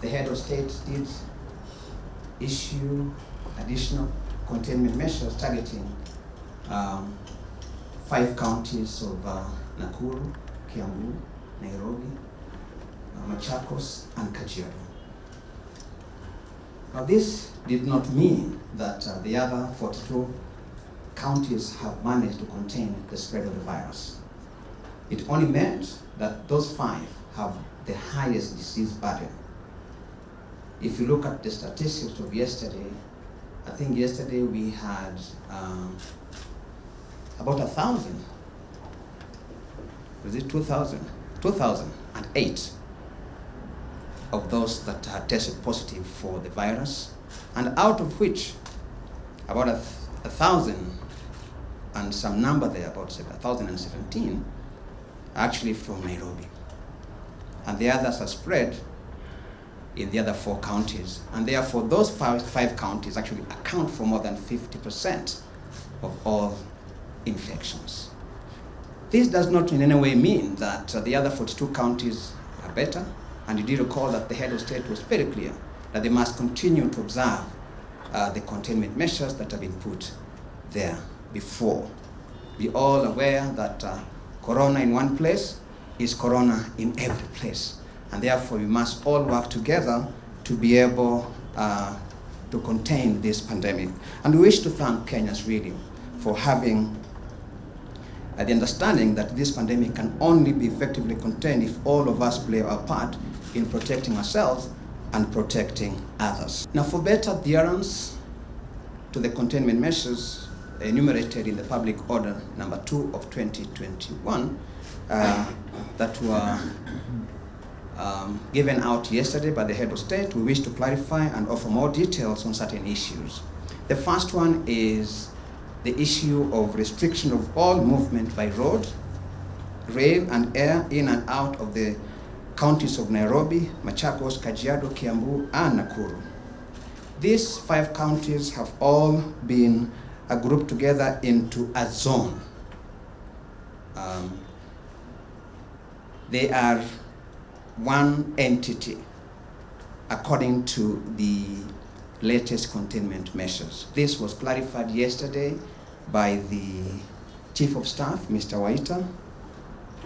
the head of state did issue additional containment measures targeting 5 counties of Nakuru, Kiambu, Nairobi, Machakos, and Kajiado. Now, this did not mean that the other 42 counties have managed to contain the spread of the virus. It only meant that those 5 have the highest disease burden. If you look at the statistics of yesterday, I think yesterday we had about 1,000. Was it 2,000? 2,008 of those that had tested positive for the virus, and out of which about 1,000 and some number there, about 1,017, actually from Nairobi. And the others are spread in the other 4 counties. And therefore, those five counties actually account for more than 50% of all infections. This does not in any way mean that the other 42 counties are better. And you do recall that the head of state was very clear that they must continue to observe the containment measures that have been put there before. Be all aware that corona in one place is corona in every place. And therefore, we must all work together to be able to contain this pandemic. And we wish to thank Kenyans really for having the understanding that this pandemic can only be effectively contained if all of us play our part in protecting ourselves and protecting others. Now, for better adherence to the containment measures enumerated in the Public Order number 2 of 2021 that were given out yesterday by the head of state, we wish to clarify and offer more details on certain issues. The first one is the issue of restriction of all movement by road, rail, and air in and out of the counties of Nairobi, Machakos, Kajiado, Kiambu, and Nakuru. These 5 counties have all been grouped together into a zone. They are one entity according to the latest containment measures. This was clarified yesterday by the Chief of Staff, Mr. Waita,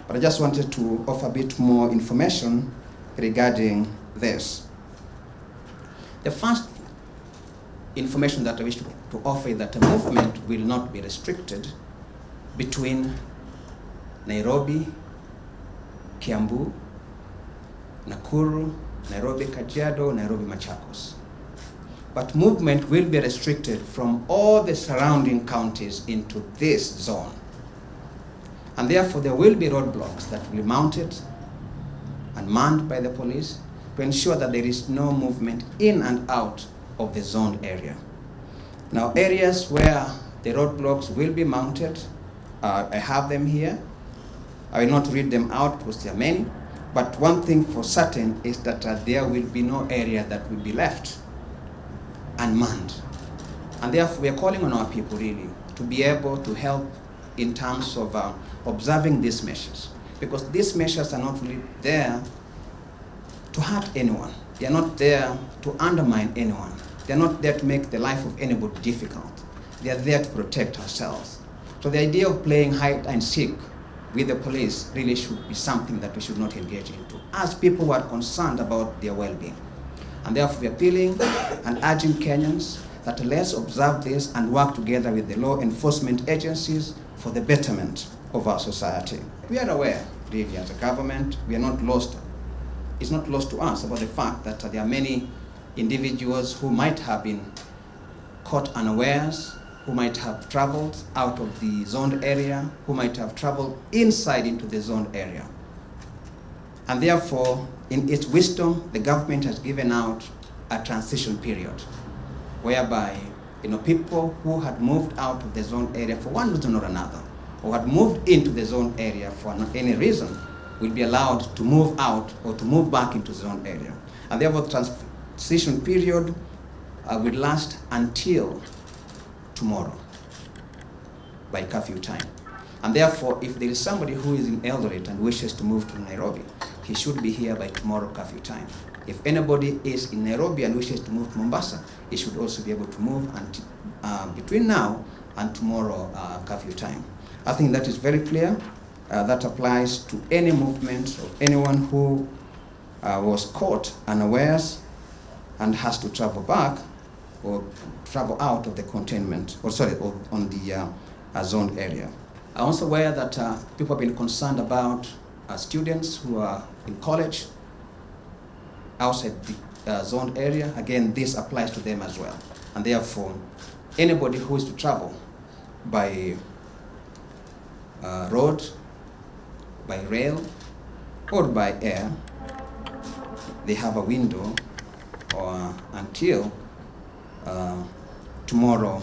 but I just wanted to offer a bit more information regarding this. The first information that I wish to offer is that the movement will not be restricted between Nairobi, Kiambu, Nakuru, Nairobi, Kajiado, Nairobi, Machakos. But movement will be restricted from all the surrounding counties into this zone. And therefore, there will be roadblocks that will be mounted and manned by the police to ensure that there is no movement in and out of the zoned area. Now, areas where the roadblocks will be mounted, I have them here. I will not read them out because there are many, but one thing for certain is that there will be no area that will be left unmanned. And therefore, we are calling on our people really to be able to help in terms of observing these measures, because these measures are not really there to hurt anyone. They are not there to undermine anyone. They are not there to make the life of anybody difficult. They are there to protect ourselves. So the idea of playing hide and seek with the police really should be something that we should not engage into as people who are concerned about their well-being. And therefore, we are appealing and urging Kenyans that let's observe this and work together with the law enforcement agencies for the betterment of our society. We are aware, really, as a government, we are not lost. It's not lost to us about the fact that there are many individuals who might have been caught unawares, who might have traveled out of the zoned area, who might have traveled inside into the zoned area. And therefore, in its wisdom, the government has given out a transition period whereby people who had moved out of the zoned area for one reason or another, or had moved into the zoned area for any reason, will be allowed to move out or to move back into the zoned area. And therefore, the transition period will last until tomorrow by curfew time. And therefore, if there is somebody who is in Eldoret and wishes to move to Nairobi, he should be here by tomorrow curfew time. If anybody is in Nairobi and wishes to move to Mombasa, he should also be able to move between now and tomorrow curfew time. I think that is very clear. That applies to any movement of anyone who was caught unawares and has to travel back or travel out of the containment, on the zoned area. I'm also aware that people have been concerned about students who are in college outside the zoned area. Again, this applies to them as well. And therefore, anybody who is to travel by road, by rail, or by air, they have a window until tomorrow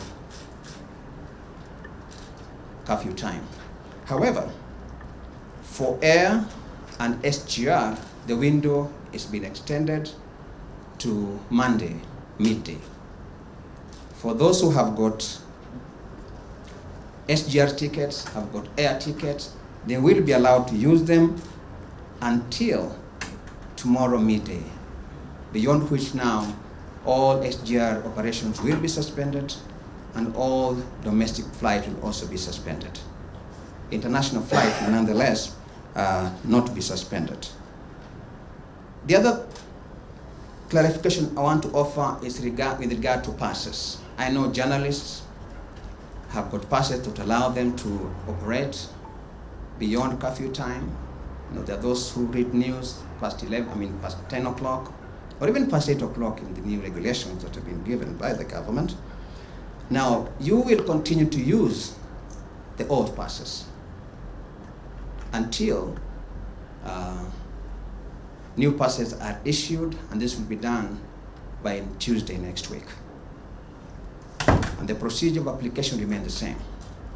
curfew time. However, for air and SGR, the window is being extended to Monday midday. For those who have got SGR tickets, have got air tickets, they will be allowed to use them until tomorrow midday, beyond which now all SGR operations will be suspended and all domestic flight will also be suspended. International flight will nonetheless not be suspended. The other clarification I want to offer is with regard to passes. I know journalists have got passes that allow them to operate beyond curfew time. There are those who read news past 10 o'clock, or even past 8 o'clock in the new regulations that have been given by the government. Now, you will continue to use the old passes until new passes are issued, and this will be done by Tuesday next week. And the procedure of application remains the same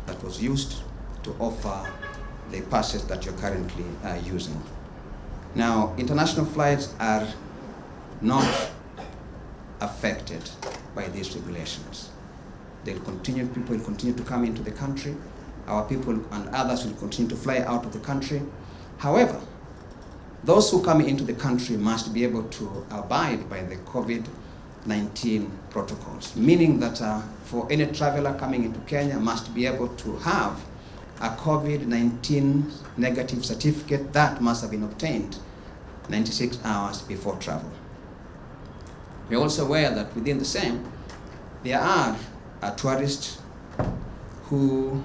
that was used to offer the passes that you're currently using. Now, international flights are not affected by these regulations. People will continue to come into the country. Our people and others will continue to fly out of the country. However, those who come into the country must be able to abide by the COVID-19 protocols, meaning that for any traveler coming into Kenya must be able to have a COVID-19 negative certificate that must have been obtained 96 hours before travel. We're also aware that within the same, there are tourists who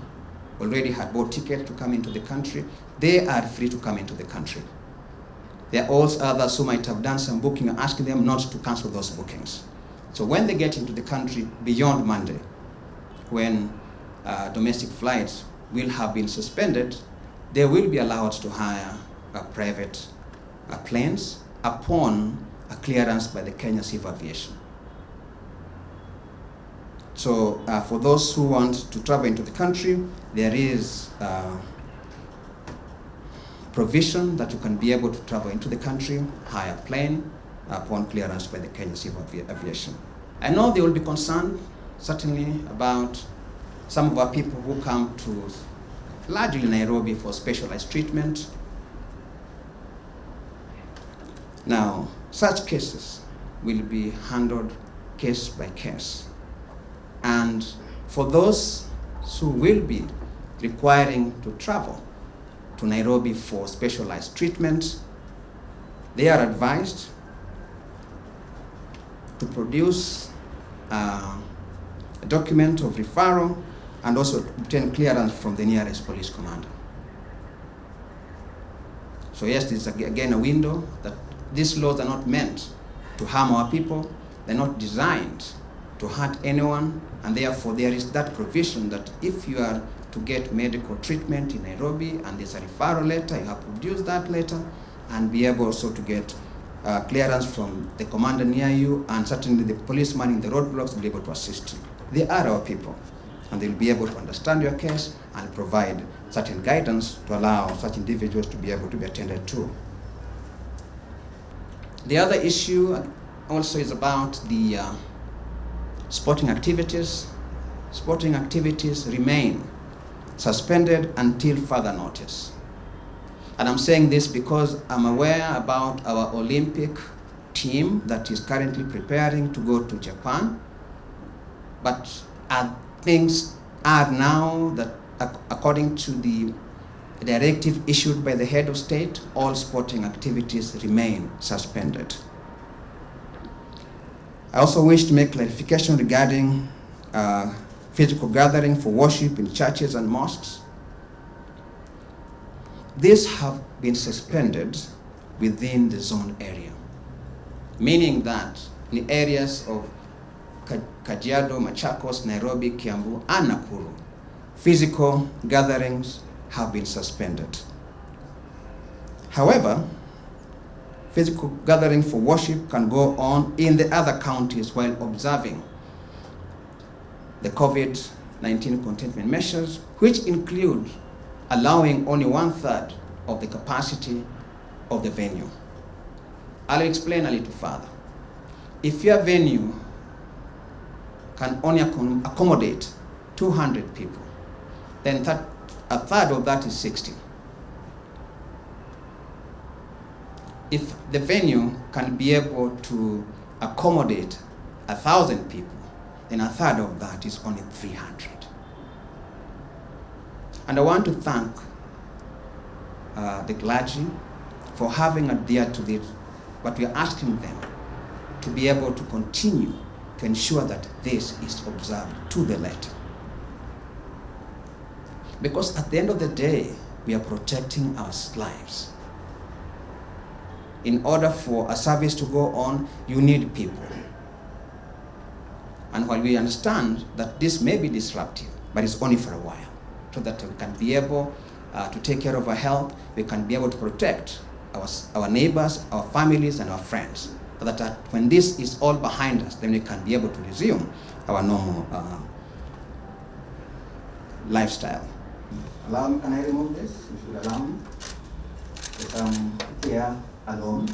already had bought tickets to come into the country. They are free to come into the country. There are also others who might have done some booking and asking them not to cancel those bookings. So when they get into the country beyond Monday, when domestic flights will have been suspended, they will be allowed to hire private planes upon a clearance by the Kenya Civil Aviation. So for those who want to travel into the country, there is provision that you can be able to travel into the country, hire a plane upon clearance by the Kenya Civil Aviation. I know they will be concerned, certainly, about some of our people who come to largely Nairobi for specialized treatment. Now, such cases will be handled case by case. And for those who will be requiring to travel to Nairobi for specialized treatment, they are advised to produce a document of referral and also obtain clearance from the nearest police commander. So yes, this is again a window that these laws are not meant to harm our people. They're not designed to hurt anyone, and therefore there is that provision that if you are to get medical treatment in Nairobi and there's a referral letter, you have to produce that letter and be able also to get clearance from the commander near you, and certainly the policeman in the roadblocks will be able to assist you. They are our people, and they'll be able to understand your case and provide certain guidance to allow such individuals to be able to be attended to. The other issue also is about the sporting activities. Sporting activities remain suspended until further notice. And I'm saying this because I'm aware about our Olympic team that is currently preparing to go to Japan. But things are now that, according to the directive issued by the head of state, all sporting activities remain suspended. I also wish to make clarification regarding physical gathering for worship in churches and mosques. These have been suspended within the zone area, meaning that in the areas of Kajiado, Machakos, Nairobi, Kiambu, and Nakuru, physical gatherings have been suspended. However, physical gathering for worship can go on in the other counties while observing the COVID-19 containment measures, which include allowing only 1/3 of the capacity of the venue. I'll explain a little further. If your venue can only accommodate 200 people, then 1/3 of that is 60. If the venue can be able to accommodate 1,000 people, then 1/3 of that is only 300. And I want to thank the clergy for having adhered to this, but we are asking them to be able to continue to ensure that this is observed to the letter. Because at the end of the day, we are protecting our lives. In order for a service to go on, you need people. And while we understand that this may be disruptive, but it's only for a while, so that we can be able to take care of our health, we can be able to protect our neighbors, our families, and our friends, so that when this is all behind us, then we can be able to resume our normal lifestyle. Allow me, can I remove this? If you allow me. Because I'm here alone.